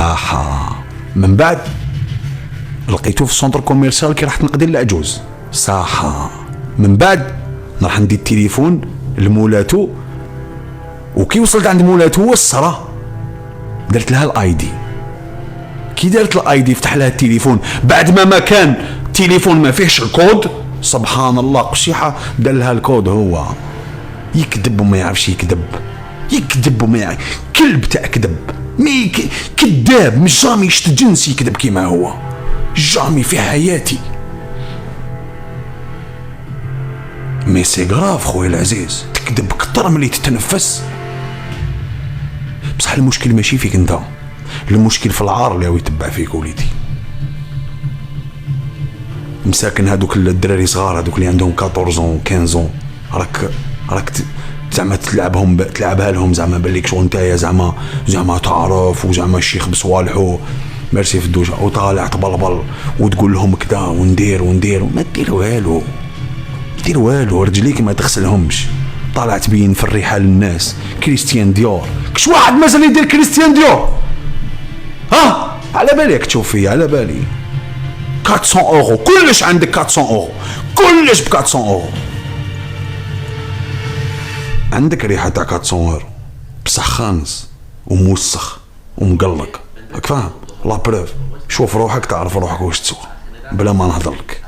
صح. من بعد لقيتو في السونتر كوميرسيال كي رحت نقضي العجوز. صح. من بعد نروح ندي التليفون لمولاتو، وكي وصلت عند مولاتو هو الصرا درت لها الاي دي. كي دارت الاي دي فتح لها التليفون بعد ما كان تليفون ما فيهش الكود. سبحان الله قشيحه دار لها الكود. هو يكذب وما يعرفش يكذب، يكذب وما يعرف، كلب تاع كذب، مي كذاب، مش جامي يشت جنس يكذب كيما هو، جامي في حياتي. مي سي غراف خويا العزيز، تكذب كتر ملي تتنفس. بصح المشكل ماشي فيك انت، المشكل في العار اللي هو يتبع فيك وليدي. مساكن هذوك الدراري صغار هذوك اللي عندهم 14 15 راك زعما تلعبها لهم زعما بالك شغل نتايا زعما تعرف وزعما الشيخ بصوالحو ميرسي في الدوجه وطالع تبلبل وتقول لهم كذا وندير ما دير والو رجليك ما تغسلهمش. طالع تبين في الريحه للناس كريستيان ديور. كش واحد مازال يدير كريستيان ديور؟ ها على بالك تشوف فيا، على بالي 400 اورو كلش عندك، 400 اورو كلش ب 400 اورو عندك ريحه تاع 400 اورو بصح خانس وموسخ ومقلق. راك فاهم؟ لا بروف، شوف روحك تعرف روحك واش تسوى بلا ما نهضر لك.